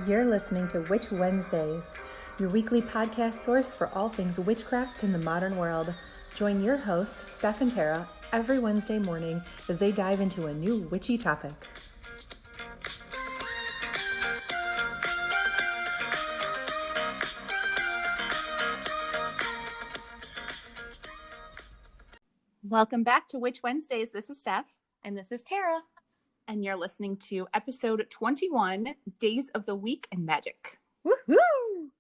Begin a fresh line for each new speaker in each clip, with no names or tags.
You're listening to Witch Wednesdays, your weekly podcast source for all things witchcraft in the modern world. Join your hosts, Steph and Tara, every Wednesday morning as they dive into a new witchy topic.
Welcome back to Witch Wednesdays. This is Steph.
And this is Tara.
And you're listening to episode 21, Days of the Week and Magic.
Woohoo!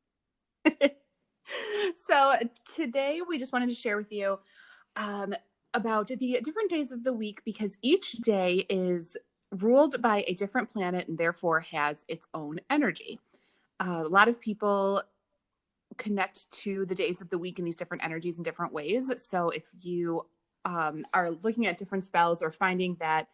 So today we just wanted to share with you about the different days of the week because each day is ruled by a different planet and therefore has its own energy. A lot of people connect to the days of the week in these different energies in different ways. So if you are looking at different spells or finding that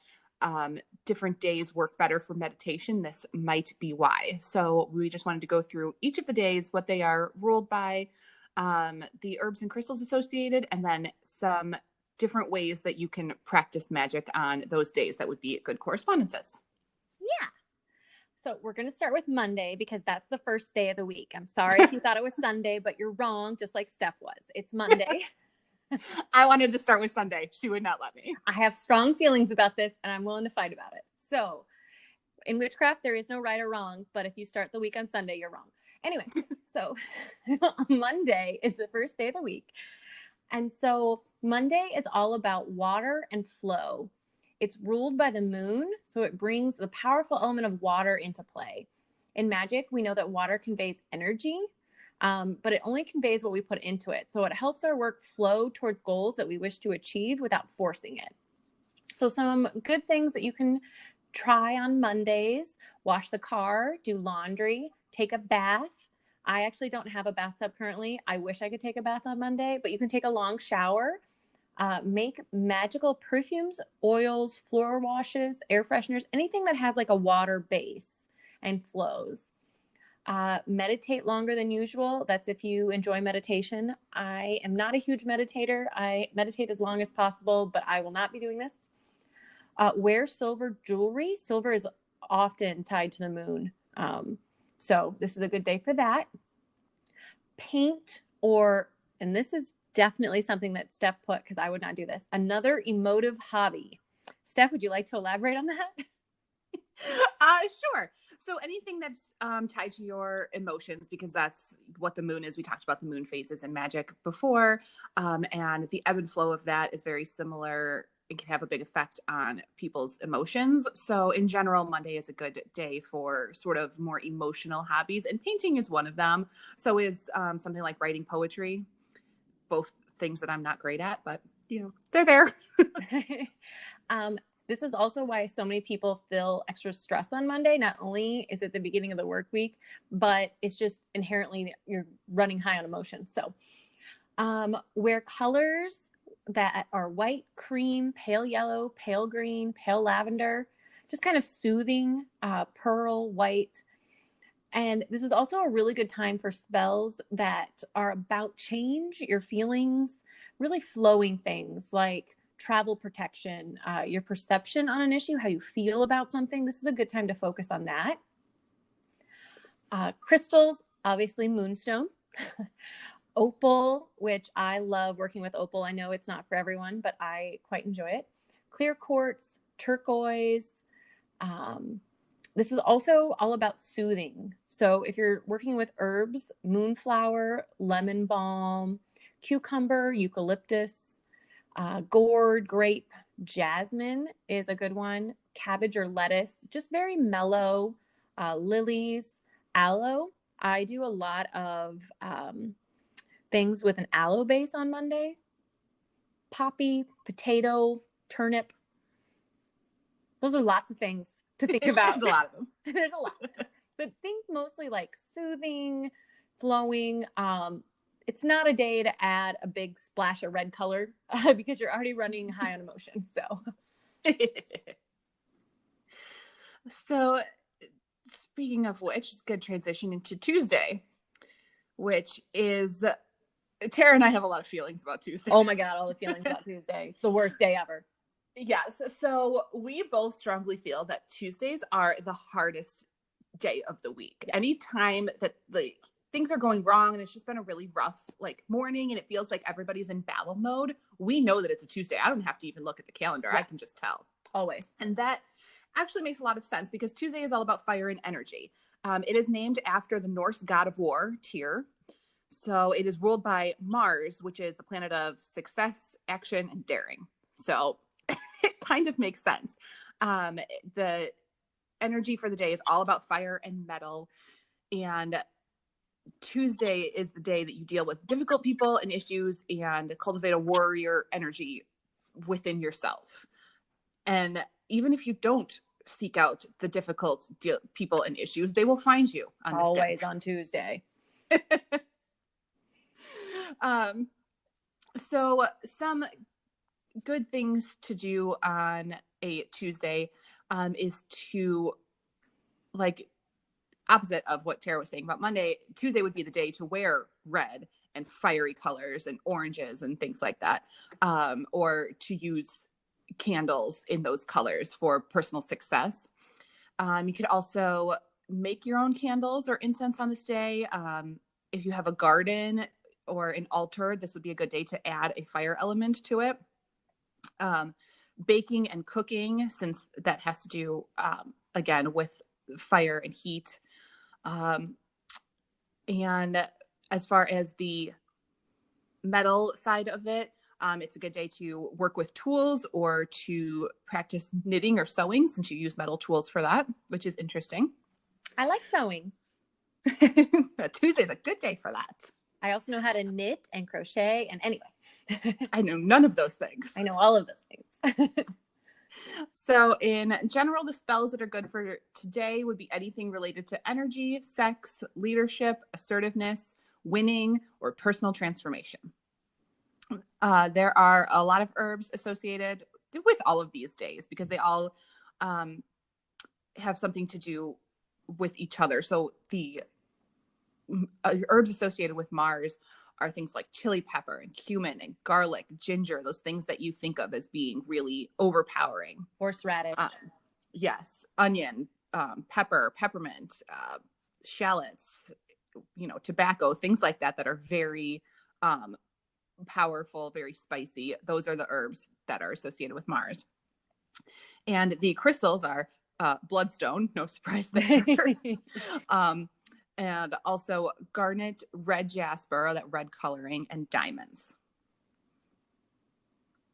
different days work better for meditation, this might be why. So we just wanted to go through each of the days, what they are ruled by, the herbs and crystals associated, and then some different ways that you can practice magic on those days that would be good correspondences.
Yeah. So we're going to start with Monday because that's the first day of the week. I'm sorry if you thought it was Sunday, but you're wrong, just like Steph was. It's Monday.
I wanted to start with Sunday. She would not let me.
I have strong feelings about this and I'm willing to fight about it. So in witchcraft, there is no right or wrong, but if you start the week on Sunday, you're wrong. Anyway, so Monday is the first day of the week. And so Monday is all about water and flow. It's ruled by the moon, so it brings the powerful element of water into play. In Magick, we know that water conveys energy, but it only conveys what we put into it. So it helps our work flow towards goals that we wish to achieve without forcing it. So some good things that you can try on Mondays: wash the car, do laundry, take a bath. I actually don't have a bathtub currently. I wish I could take a bath on Monday, but you can take a long shower, make magical perfumes, oils, floor washes, air fresheners, anything that has like a water base and flows. Meditate longer than usual. That's if you enjoy meditation. I am not a huge meditator. I meditate as long as possible, but I will not be doing this. Wear silver jewelry. Silver is often tied to the moon. So this is a good day for that. Paint and this is definitely something that Steph put, because I would not do this, another emotive hobby. Steph, would you like to elaborate on that?
Sure. So anything that's tied to your emotions, because that's what the moon is. We talked about the moon phases in Magick before, and the ebb and flow of that is very similar. It can have a big effect on people's emotions. So in general, Monday is a good day for sort of more emotional hobbies, and painting is one of them. So is something like writing poetry, both things that I'm not great at, but they're there.
This is also why so many people feel extra stress on Monday. Not only is it the beginning of the work week, but it's just inherently you're running high on emotion. So wear colors that are white, cream, pale yellow, pale green, pale lavender, just kind of soothing, pearl, white. And this is also a really good time for spells that are about change, your feelings, really flowing things like travel protection, your perception on an issue, how you feel about something. This is a good time to focus on that. Crystals, obviously moonstone. Opal, which I love working with opal. I know it's not for everyone, but I quite enjoy it. Clear quartz, turquoise. This is also all about soothing. So if you're working with herbs, moonflower, lemon balm, cucumber, eucalyptus, gourd, grape, jasmine is a good one. Cabbage or lettuce, just very mellow. Lilies, aloe. I do a lot of things with an aloe base on Monday. Poppy, potato, turnip. Those are lots of things to think about.
There's a lot of them.
There's a lot. But think mostly like soothing, flowing. It's not a day to add a big splash of red color because you're already running high on emotion.
So speaking of which, it's a good transition into Tuesday, which is, Tara and I have a lot of feelings about Tuesday.
Oh my God, all the feelings about Tuesday. It's the worst day ever.
Yes. So we both strongly feel that Tuesdays are the hardest day of the week. Anytime that like things are going wrong and it's just been a really rough like morning and it feels like everybody's in battle mode, we know that it's a Tuesday. I don't have to even look at the calendar. I can just tell.
Always.
And that actually makes a lot of sense because Tuesday is all about fire and energy. It is named after the Norse god of war, Tyr. So it is ruled by Mars, which is the planet of success, action, and daring. So it kind of makes sense. The energy for the day is all about fire and metal. And Tuesday is the day that you deal with difficult people and issues and cultivate a warrior energy within yourself. And even if you don't seek out the difficult people and issues, they will find you on this
Always
day.
on Tuesday.
So some good things to do on a Tuesday is to, like, opposite of what Tara was saying about Monday, Tuesday would be the day to wear red and fiery colors and oranges and things like that, or to use candles in those colors for personal success. You could also make your own candles or incense on this day. If you have a garden or an altar, this would be a good day to add a fire element to it. Baking and cooking, since that has to do, again, with fire and heat. And as far as the metal side of it, it's a good day to work with tools or to practice knitting or sewing, since you use metal tools for that, which is interesting.
I like sewing.
Tuesday's a good day for that.
I also know how to knit and crochet. And anyway,
I know none of those things.
I know all of those things.
So in general, the spells that are good for today would be anything related to energy, sex, leadership, assertiveness, winning, or personal transformation. There are a lot of herbs associated with all of these days because they all have something to do with each other. So the herbs associated with Mars are things like chili pepper and cumin and garlic, ginger, those things that you think of as being really overpowering.
Horseradish.
Yes. Onion, pepper, peppermint, shallots, tobacco, things like that that are very powerful, very spicy. Those are the herbs that are associated with Mars. And the crystals are bloodstone, no surprise there. And also garnet, red jasper, that red coloring, and diamonds.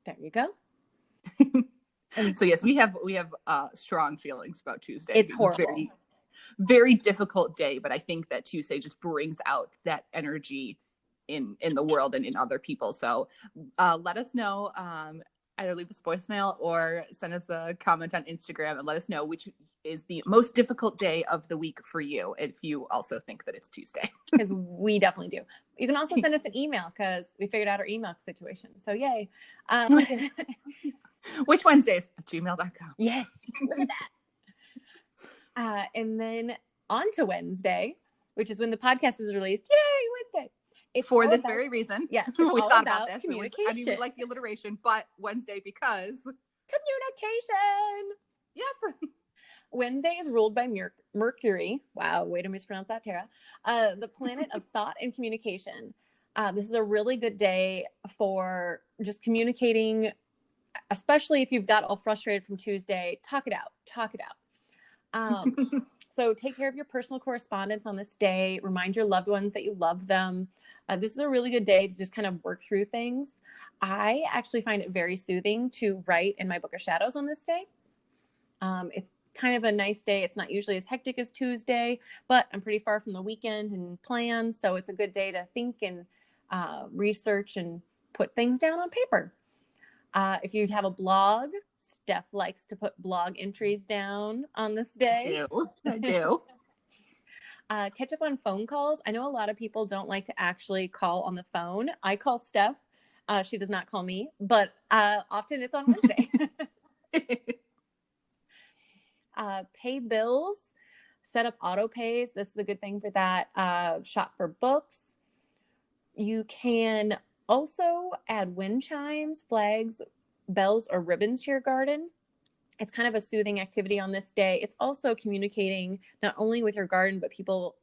There you go.
So yes, we have strong feelings about Tuesday.
It's horrible.
Very, very difficult day, but I think that Tuesday just brings out that energy in the world and in other people. So let us know. Either leave us a voicemail or send us a comment on Instagram and let us know which is the most difficult day of the week for you, if you also think that it's Tuesday.
Because we definitely do. You can also send us an email because we figured out our email situation. So yay.
witchwednesdays@gmail.com.
Yes. Look at that. And then on to Wednesday, which is when the podcast is released. Yay, Wednesday. It's
for this very reason.
Yeah.
We thought about this.
Communication.
We like the alliteration, but Wednesday because
communication.
Yep.
Wednesday is ruled by Mercury. Wow, way to mispronounce that, Tara. The planet of thought and communication. This is a really good day for just communicating, especially if you've got all frustrated from Tuesday. Talk it out. So take care of your personal correspondence on this day. Remind your loved ones that you love them. This is a really good day to just kind of work through things. I actually find it very soothing to write in my book of shadows on this day. It's kind of a nice day. It's not usually as hectic as Tuesday, but I'm pretty far from the weekend and plans. So it's a good day to think and research and put things down on paper. If you have a blog, Steph likes to put blog entries down on this day.
I do.
Catch up on phone calls. I know a lot of people don't like to actually call on the phone. I call Steph. She does not call me, but often it's on Wednesday. Pay bills, set up auto pays. This is a good thing for that. Shop for books. You can also add wind chimes, flags, bells, or ribbons to your garden. It's kind of a soothing activity on this day. It's also communicating not only with your garden, but people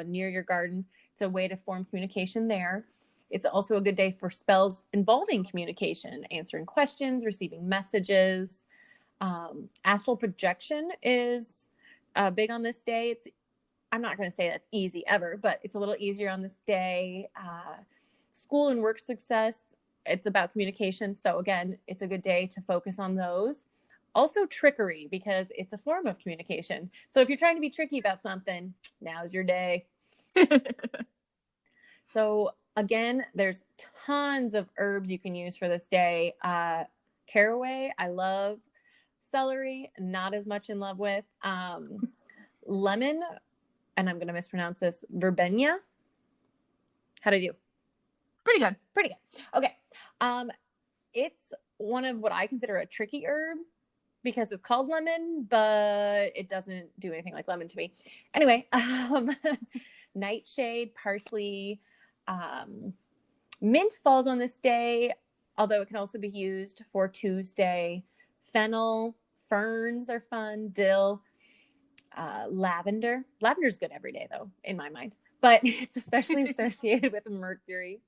near your garden. It's a way to form communication there. It's also a good day for spells involving communication, answering questions, receiving messages. Astral projection is big on this day. I'm not going to say that's easy ever, but it's a little easier on this day. School and work success, it's about communication. So again, it's a good day to focus on those. Also trickery, because it's a form of communication. So if you're trying to be tricky about something, now's your day. So again, there's tons of herbs you can use for this day. Caraway, I love. Celery, not as much in love with. Lemon, and I'm going to mispronounce this, verbena. How'd I do?
Pretty good.
Pretty good. Okay. It's one of what I consider a tricky herb because it's called lemon, but it doesn't do anything like lemon to me. Anyway, nightshade, parsley, mint falls on this day, although it can also be used for Tuesday. Fennel, ferns are fun, dill, lavender. Lavender's good every day, though, in my mind, but it's especially associated with Mercury.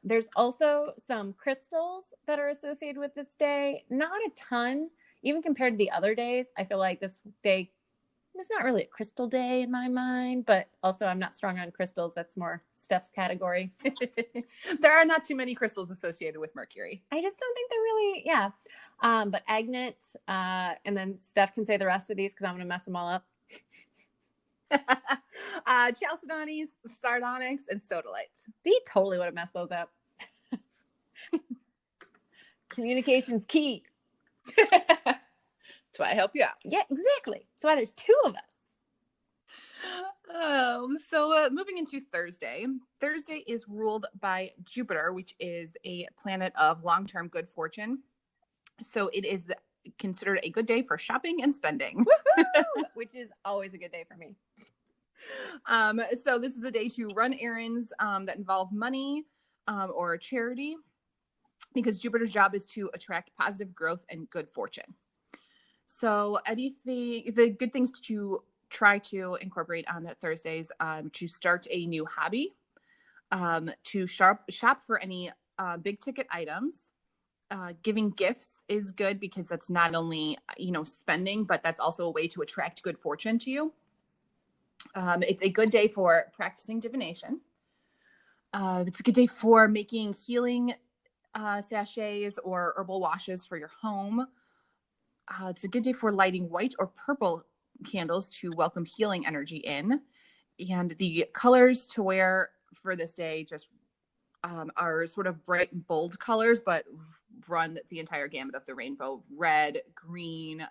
There's also some crystals that are associated with this day. Not a ton, even compared to the other days. I feel like this day is not really a crystal day in my mind, but also I'm not strong on crystals. That's more Steph's category.
There are not too many crystals associated with Mercury.
I just don't think they're really, yeah. But agate, and then Steph can say the rest of these because I'm going to mess them all up.
Chalcedonies, sardonyx, and sodalite.
He totally would have messed those up. Communication's key.
That's why I help you out.
Yeah, exactly. That's why there's two of us.
So moving into Thursday. Thursday is ruled by Jupiter, which is a planet of long-term good fortune. So it is considered a good day for shopping and spending.
Which is always a good day for me.
So this is the day to run errands that involve money or charity, because Jupiter's job is to attract positive growth and good fortune. So the good things to try to incorporate on Thursdays, to start a new hobby, to shop for any big ticket items. Giving gifts is good because that's not only, spending, but that's also a way to attract good fortune to you. It's a good day for practicing divination. It's a good day for making healing sachets or herbal washes for your home. It's a good day for lighting white or purple candles to welcome healing energy in. And the colors to wear for this day just are sort of bright and bold colors, but run the entire gamut of the rainbow: red, green,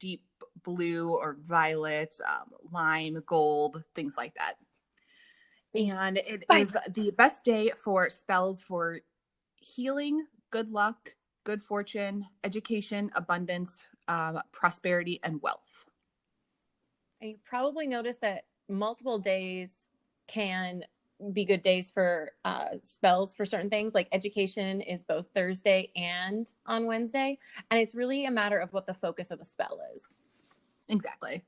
deep blue or violet, lime, gold, things like that. And it is the best day for spells for healing, good luck, good fortune, education, abundance, prosperity, and wealth.
And you probably noticed that multiple days can be good days for spells for certain things. Like education is both Thursday and on Wednesday. And it's really a matter of what the focus of the spell is.
Exactly.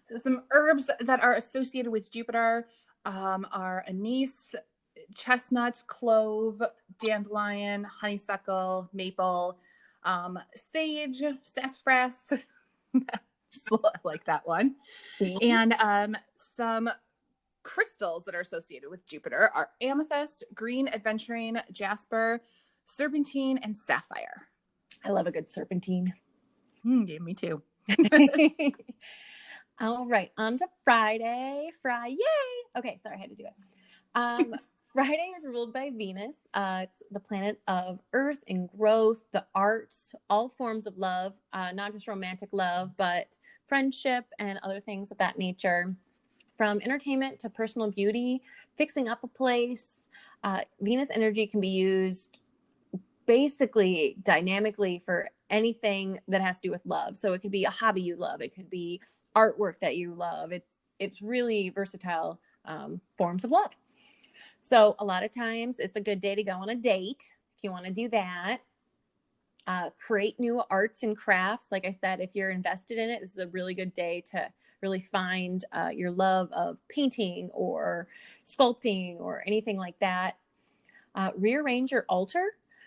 So some herbs that are associated with Jupiter are anise, chestnut, clove, dandelion, honeysuckle, maple, sage, sassafras. Just like that one. And some crystals that are associated with Jupiter are amethyst, green adventurine, jasper, serpentine, and sapphire.
I love a good serpentine.
Yeah, me too.
All right, on to Friday. Yay! Okay, sorry, I had to do it. Friday is ruled by Venus. It's the planet of earth and growth, the arts, all forms of love, not just romantic love, but friendship and other things of that nature. From entertainment to personal beauty, fixing up a place. Venus energy can be used basically dynamically for anything that has to do with love. So it could be a hobby you love. It could be artwork that you love. It's really versatile forms of love. So a lot of times it's a good day to go on a date if you want to do that. Create new arts and crafts. Like I said, if you're invested in it, this is a really good day to really find your love of painting or sculpting or anything like that. Rearrange your altar.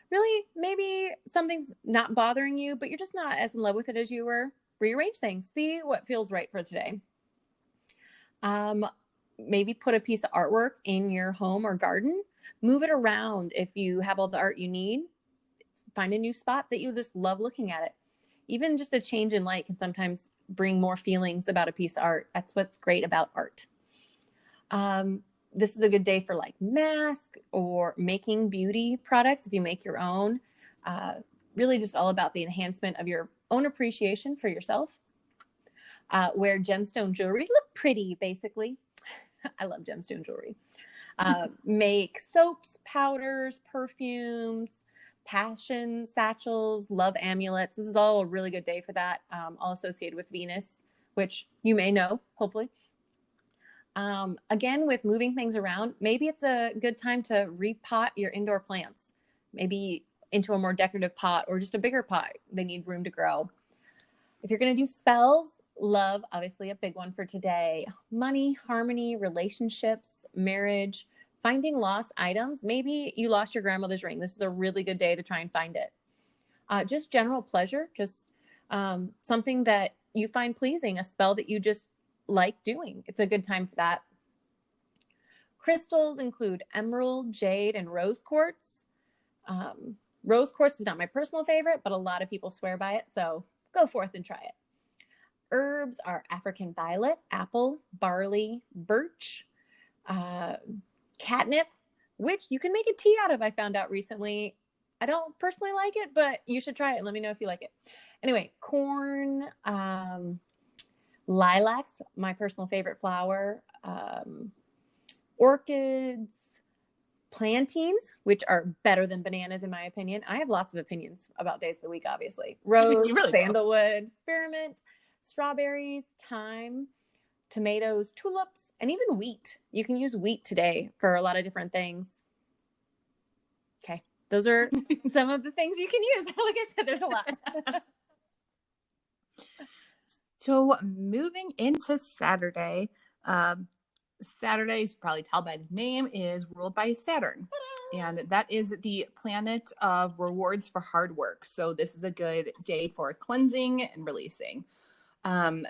Really, maybe something's not bothering you, but you're just not as in love with it as you were. Rearrange things. See what feels right for today. Maybe put a piece of artwork in your home or garden. Move it around if you have all the art you need. Find a new spot that you just love looking at it. Even just a change in light can sometimes bring more feelings about a piece of art. That's what's great about art. This is a good day for like mask or making beauty products if you make your own. Really just all about the enhancement of your own appreciation for yourself. Wear gemstone jewelry. Look pretty, basically. I love gemstone jewelry. Make soaps, powders, perfumes, passion satchels, love amulets. This is all a really good day for that, all associated with Venus, which you may know, hopefully. Again, with moving things around, maybe it's a good time to repot your indoor plants, maybe into a more decorative pot or just a bigger pot. They need room to grow. If you're going to do spells, love, obviously a big one for today. Money, harmony, relationships, marriage, finding lost items. Maybe you lost your grandmother's ring. This is a really good day to try and find it. Just general pleasure, just something that you find pleasing, a spell that you just like doing. It's a good time for that. Crystals include emerald, jade, and rose quartz. Rose quartz is not my personal favorite, but a lot of people swear by it, so go forth and try it. Herbs are African violet, apple, barley, birch, catnip, which you can make a tea out of, I found out recently. I don't personally like it, but you should try it and let me know if you like it. Anyway, corn, lilacs, my personal favorite flower, orchids, plantains, which are better than bananas in my opinion. I have lots of opinions about days of the week, obviously. Rose, really sandalwood, spearmint, strawberries, thyme, tomatoes, tulips, and even wheat. You can use wheat today for a lot of different things. Okay, those are some of the things you can use. Like I said, there's a lot.
So moving into Saturday, Saturday, as you probably tell by the name, is ruled by Saturn. And that is the planet of rewards for hard work. So this is a good day for cleansing and releasing.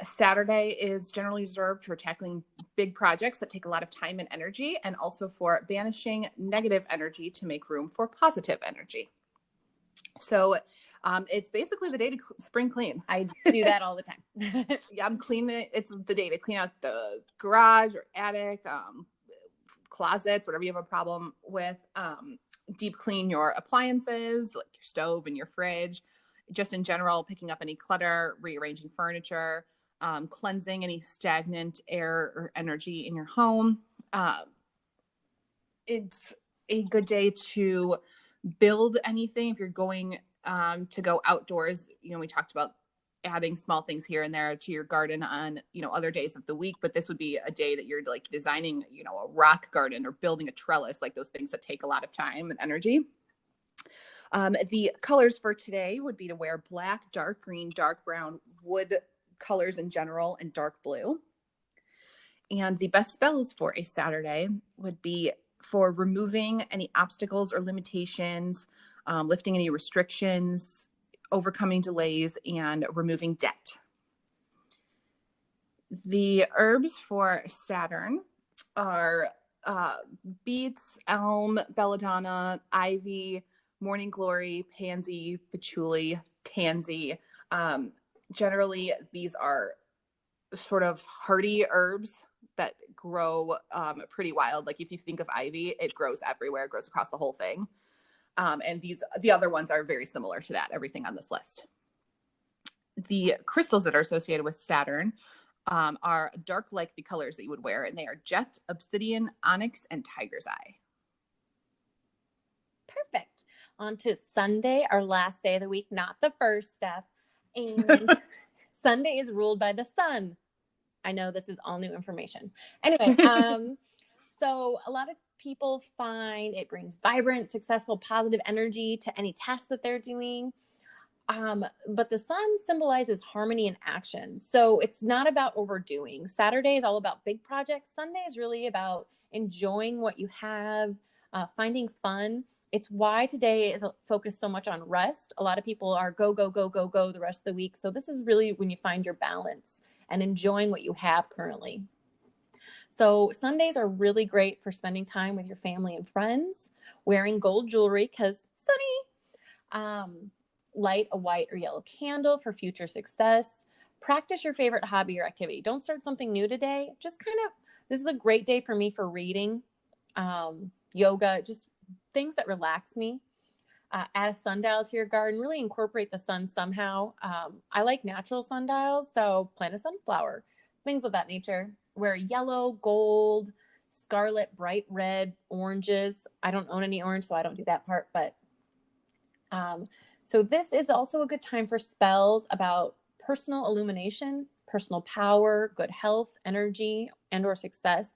Saturday is generally reserved for tackling big projects that take a lot of time and energy, and also for banishing negative energy to make room for positive energy. So it's basically the day to spring clean.
I do that all the time.
Yeah, I'm cleaning. It's the day to clean out the garage or attic, closets, whatever you have a problem with. Deep clean your appliances, like your stove and your fridge. Just in general, picking up any clutter, rearranging furniture, cleansing any stagnant air or energy in your home. It's a good day to build anything. If you're going to go outdoors, you know, we talked about adding small things here and there to your garden on, you know, other days of the week, but this would be a day that you're like designing, you know, a rock garden or building a trellis, like those things that take a lot of time and energy. The colors for today would be to wear black, dark green, dark brown, wood colors in general, and dark blue. And the best spells for a Saturday would be for removing any obstacles or limitations, lifting any restrictions, overcoming delays, and removing debt. The herbs for Saturn are beets, elm, belladonna, ivy, morning glory, pansy, patchouli, tansy. Generally, these are sort of hardy herbs that grow pretty wild. Like if you think of ivy, it grows everywhere, it grows across the whole thing. And the other ones are very similar to that, everything on this list. The crystals that are associated with Saturn are dark like the colors that you would wear, and they are jet, obsidian, onyx, and tiger's eye.
Perfect. On to Sunday, our last day of the week, not the first step. And Sunday is ruled by the sun. I know this is all new information. Anyway, so a lot of people find it brings vibrant, successful, positive energy to any task that they're doing. But the sun symbolizes harmony and action. So it's not about overdoing. Saturday is all about big projects. Sunday is really about enjoying what you have, finding fun. It's why today is focused so much on rest. A lot of people are go, go, go, go, go the rest of the week. So this is really when you find your balance and enjoying what you have currently. So Sundays are really great for spending time with your family and friends, wearing gold jewelry because sunny. Light a white or yellow candle for future success. Practice your favorite hobby or activity. Don't start something new today. Just this is a great day for me for reading, yoga, just things that relax me. Add a sundial to your garden. Really incorporate the sun somehow. I like natural sundials, so plant a sunflower, things of that nature. Wear yellow, gold, scarlet, bright red, oranges. I don't own any orange, so I don't do that part, but so this is also a good time for spells about personal illumination, personal power, good health, energy, and or success.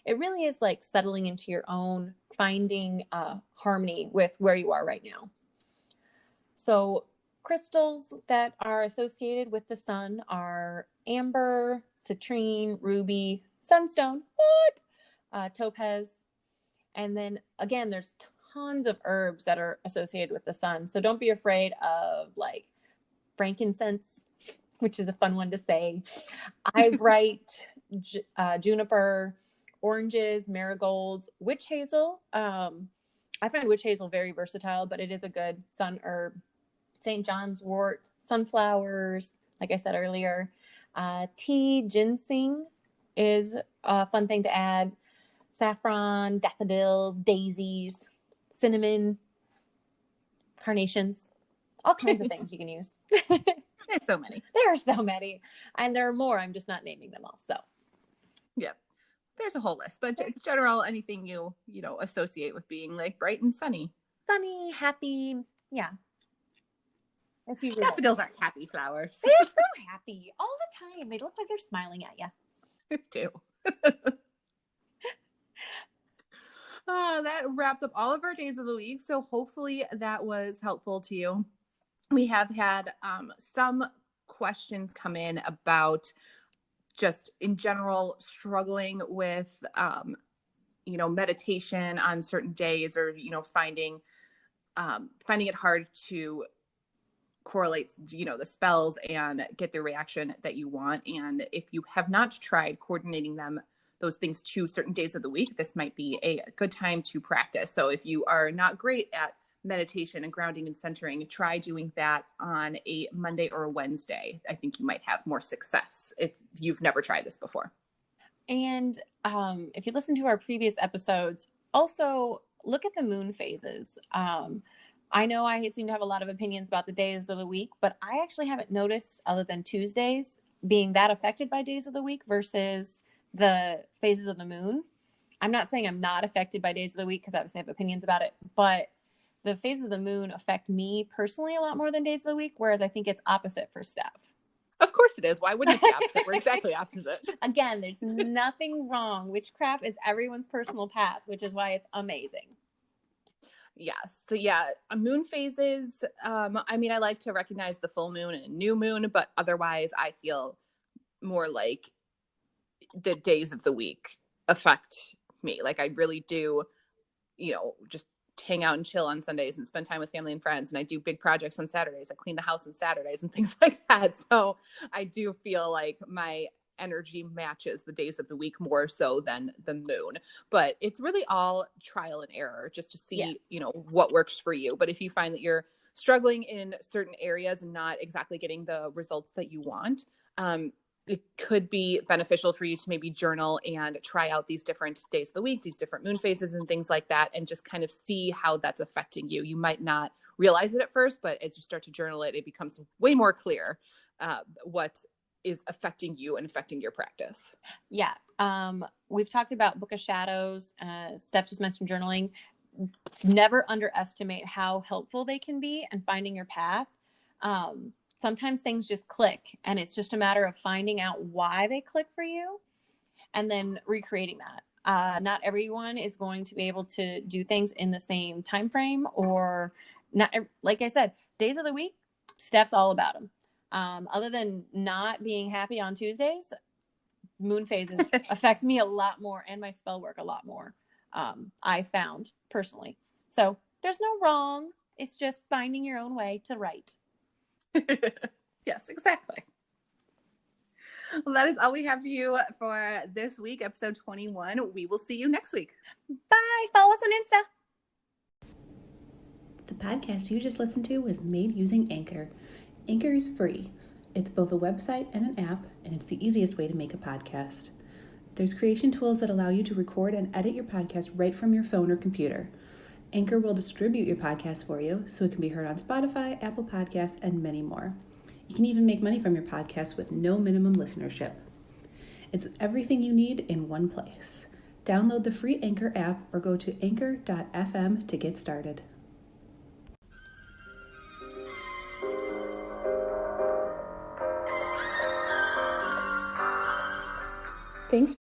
It really is like settling into your own, finding harmony with where you are right now. So crystals that are associated with the sun are amber, citrine, ruby, sunstone, topaz. And then again, there's tons of herbs that are associated with the sun. So don't be afraid of like frankincense, which is a fun one to say. Eyebright, juniper, oranges, marigolds, witch hazel. I find witch hazel very versatile, but it is a good sun herb. St. John's wort, sunflowers, like I said earlier. Tea, ginseng is a fun thing to add. Saffron, daffodils, daisies, cinnamon, carnations, all kinds of things you can use.
There's so many.
There are so many. And there are more. I'm just not naming them all. So,
yeah, there's a whole list. But general, anything you associate with being like bright and sunny.
Sunny, happy. Yeah.
Daffodils aren't happy flowers.
They're so happy all the time. They look like they're smiling at you.
Too. That wraps up all of our days of the week. So hopefully that was helpful to you. We have had some questions come in about just in general struggling with, meditation on certain days or, finding it hard to correlate, the spells and get the reaction that you want. And if you have not tried coordinating those things to certain days of the week, this might be a good time to practice. So if you are not great at meditation and grounding and centering, try doing that on a Monday or a Wednesday. I think you might have more success if you've never tried this before.
And if you listen to our previous episodes, also look at the moon phases. I know I seem to have a lot of opinions about the days of the week, but I actually haven't noticed, other than Tuesdays, being that affected by days of the week versus the phases of the moon. I'm not saying I'm not affected by days of the week because obviously I have opinions about it, but the phases of the moon affect me personally a lot more than days of the week, whereas I think it's opposite for Steph.
Of course it is. Why wouldn't it be opposite? We're exactly opposite.
Again, there's nothing wrong. Witchcraft is everyone's personal path, which is why it's amazing.
Yes. Moon phases. I like to recognize the full moon and new moon, but otherwise I feel more like the days of the week affect me. Like I really do, just hang out and chill on Sundays and spend time with family and friends. And I do big projects on Saturdays. I clean the house on Saturdays and things like that. So I do feel like my energy matches the days of the week more so than the moon, but it's really all trial and error just to see, what works for you. But if you find that you're struggling in certain areas and not exactly getting the results that you want, it could be beneficial for you to maybe journal and try out these different days of the week, these different moon phases and things like that, and just kind of see how that's affecting you. You might not realize it at first, but as you start to journal it, it becomes way more clear what is affecting you and affecting your practice.
Yeah. We've talked about Book of Shadows. Steph just mentioned journaling. Never underestimate how helpful they can be in finding your path. Sometimes things just click, and it's just a matter of finding out why they click for you and then recreating that. Not everyone is going to be able to do things in the same time frame, or not. Like I said, days of the week, Steph's all about them. Other than not being happy on Tuesdays, moon phases affect me a lot more and my spell work a lot more. I found personally. So there's no wrong. It's just finding your own way to write.
Yes, exactly. Well, that is all we have for you for this week, episode 21. We will see you next week.
Bye. Follow us on Insta.
The podcast you just listened to was made using Anchor. Anchor is free. It's both a website and an app, and it's the easiest way to make a podcast. There's creation tools that allow you to record and edit your podcast right from your phone or computer. Anchor will distribute your podcast for you, so it can be heard on Spotify, Apple Podcasts, and many more. You can even make money from your podcast with no minimum listenership. It's everything you need in one place. Download the free Anchor app or go to anchor.fm to get started. Thanks